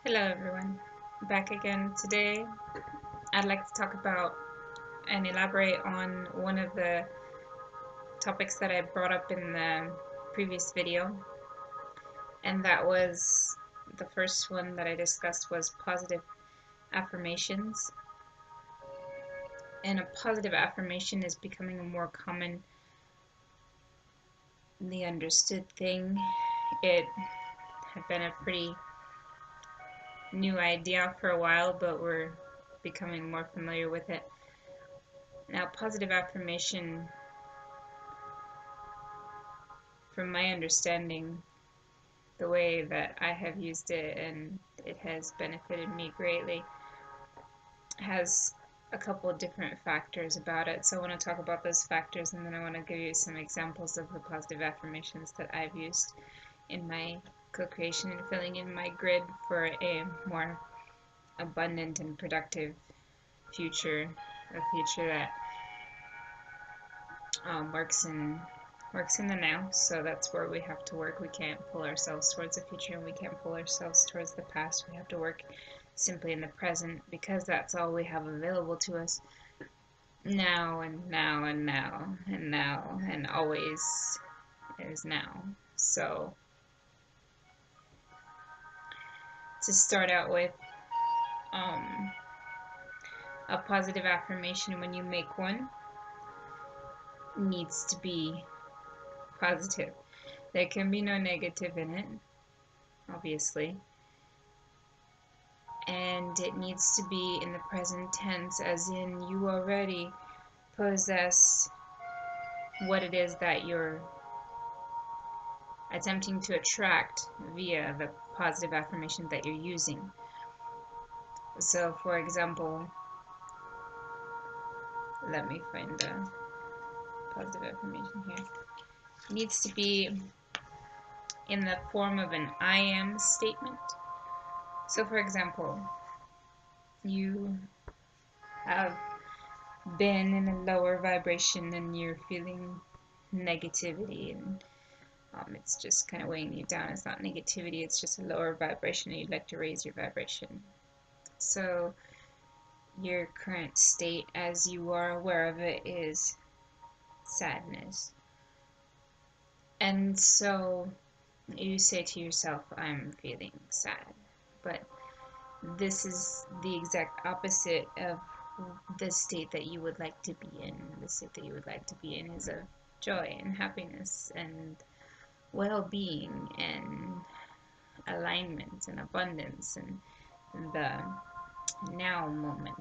Hello everyone, back again. Today I'd like to talk about and elaborate on one of the topics that I brought up in the previous video, and that was the first one that I discussed was positive affirmations. And a positive affirmation is becoming a more commonly understood thing. It had been a pretty new idea for a while, but we're becoming more familiar with it. Now, positive affirmation, from my understanding, the way that I have used it and it has benefited me greatly, has a couple of different factors about it. So I want to talk about those factors, and then I want to give you some examples of the positive affirmations that I've used in my co-creation and filling in my grid for a more abundant and productive future, a future that works in the now. So that's where we have to work. We can't pull ourselves towards the future, and we can't pull ourselves towards the past. We have to work simply in the present, because that's all we have available to us now and now and now and now, and always is now. So to start out with, a positive affirmation, when you make one, needs to be positive. There can be no negative in it, obviously. And it needs to be in the present tense, as in you already possess what it is that you're attempting to attract via the positive affirmation that you're using. So, for example, let me find the positive affirmation here. It needs to be in the form of an I am statement. So, for example, you have been in a lower vibration and you're feeling negativity, and it's just kind of weighing you down. It's not negativity, it's just a lower vibration, and you'd like to raise your vibration. So your current state, as you are aware of it, is sadness. And so you say to yourself, I'm feeling sad. But this is the exact opposite of the state that you would like to be in. The state that you would like to be in is of joy and happiness and well-being and alignment and abundance and the now moment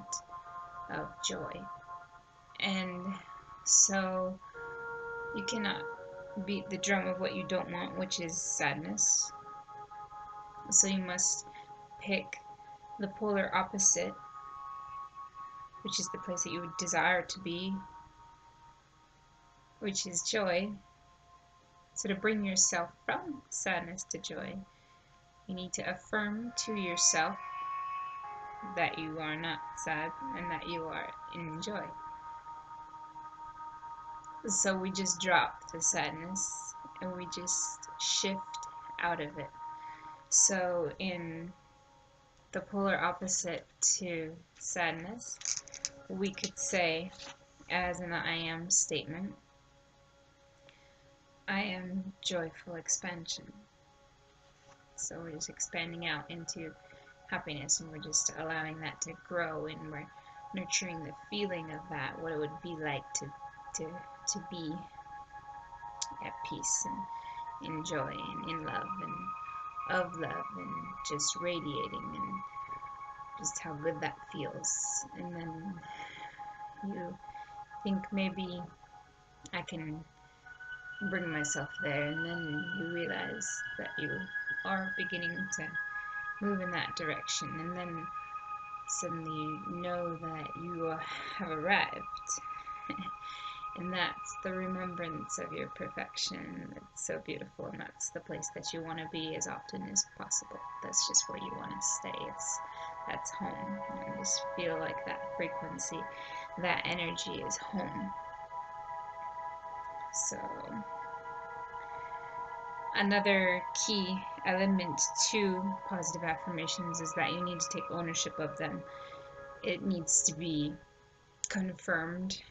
of joy. And so you cannot beat the drum of what you don't want, which is sadness. So you must pick the polar opposite, which is the place that you would desire to be, which is joy. So to bring yourself from sadness to joy, you need to affirm to yourself that you are not sad and that you are in joy. So we just drop the sadness and we just shift out of it. So in the polar opposite to sadness, we could say, as an I am statement, I am joyful expansion. So we're just expanding out into happiness, and we're just allowing that to grow, and we're nurturing the feeling of that, what it would be like to be at peace and in joy and in love and of love and just radiating, and just how good that feels. And then you think, maybe I can bring myself there, and then you realize that you are beginning to move in that direction, and then suddenly you know that you have arrived. And that's the remembrance of your perfection. It's so beautiful, and that's the place that you want to be as often as possible. That's just where you want to stay. That's home. And just feel like that frequency, that energy is home. So Another key element to positive affirmations is that you need to take ownership of them. It needs to be confirmed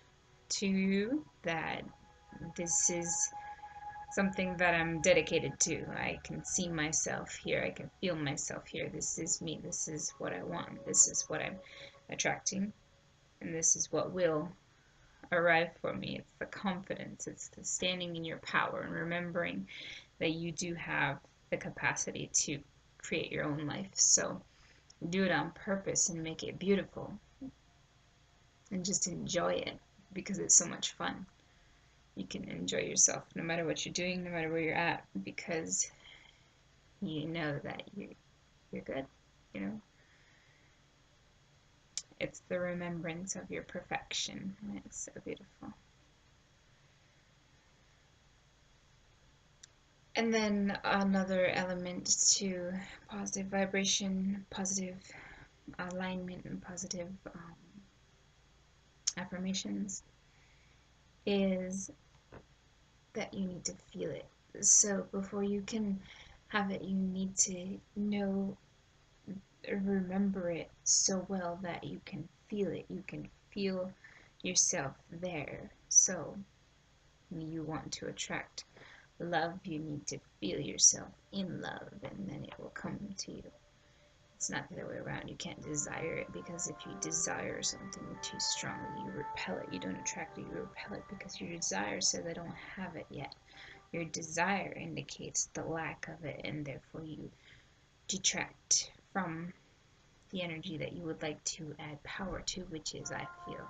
to you that this is something that I'm dedicated to. I can see myself here. I can feel myself here. This is me. This is what I want. This is what I'm attracting. And this is what will arrive for me. It's the confidence. It's the standing in your power and remembering that you do have the capacity to create your own life. So do it on purpose and make it beautiful. And just enjoy it because it's so much fun. You can enjoy yourself no matter what you're doing, no matter where you're at, because you know that you're good, you know. It's the remembrance of your perfection, and it's so beautiful. And then another element to positive vibration, positive alignment, and positive affirmations is that you need to feel it. So before you can have it, you need to know, remember it so well that you can feel it. You can feel yourself there. So when you want to attract love, you need to feel yourself in love, and then it will come to you. It's not the other way around. You can't desire it, because if you desire something too strongly, you repel it. You don't attract it, you repel it, because your desire says, I don't have it yet. Your desire indicates the lack of it, and therefore you detract from the energy that you would like to add power to, which is I feel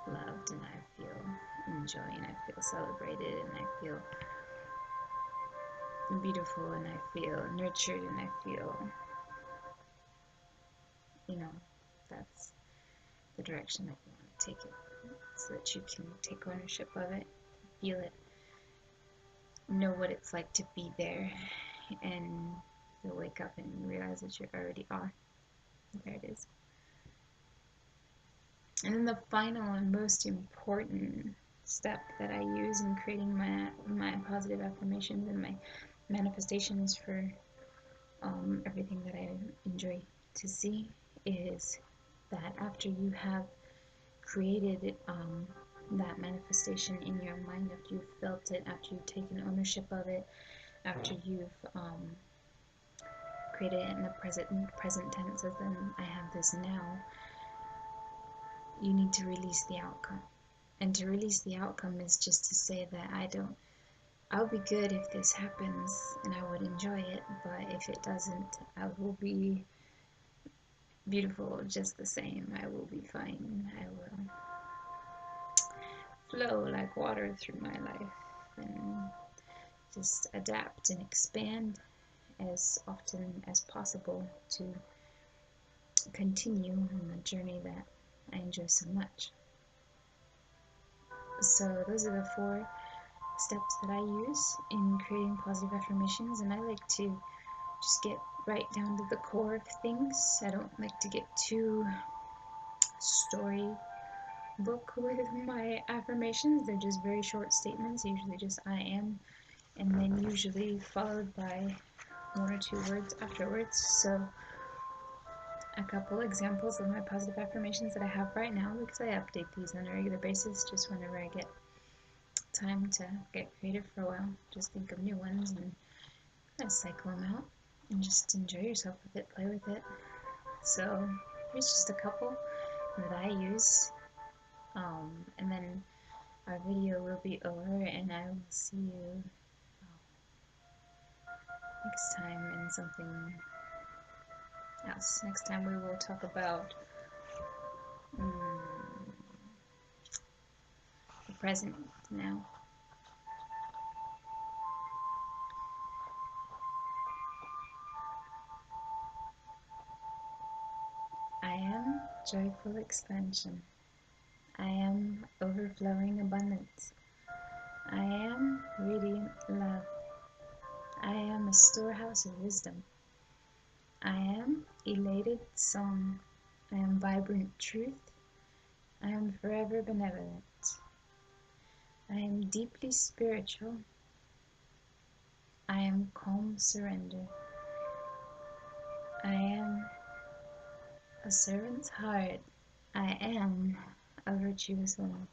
loved, and I feel enjoy, and I feel celebrated, and I feel beautiful, and I feel nurtured, and I feel, you know, that's the direction that you want to take it, so that you can take ownership of it, feel it, know what it's like to be there, and you'll wake up and realize that you already are. There it is. And then the final and most important step that I use in creating my positive affirmations and my manifestations for everything that I enjoy to see is that after you have created that manifestation in your mind, after you've felt it, after you've taken ownership of it, after you've created it in the present tense, as in I have this now, you need to release the outcome. And to release the outcome is just to say that I'll be good if this happens and I would enjoy it, but if it doesn't, I will be beautiful just the same. I will be fine. I will flow like water through my life and just adapt and expand as often as possible to continue on the journey that I enjoy so much. So those are the 4 steps that I use in creating positive affirmations, and I like to just get right down to the core of things. I don't like to get too storybook with my affirmations. They're just very short statements, usually just I am, and then usually followed by 1 or 2 words afterwards. So a couple examples of my positive affirmations that I have right now, because I update these on a regular basis just whenever I get time to get creative for a while. Just think of new ones and kind of cycle them out and just enjoy yourself with it, play with it. So here's just a couple that I use, and then our video will be over, and I will see you next time in something else. Next time we will talk about the present now. I am joyful expansion. I am overflowing abundance. I am radiant love. I am a storehouse of wisdom. I am elated song. I am vibrant truth. I am forever benevolent. I am deeply spiritual. I am calm surrender. I am a servant's heart. I am a virtuous woman.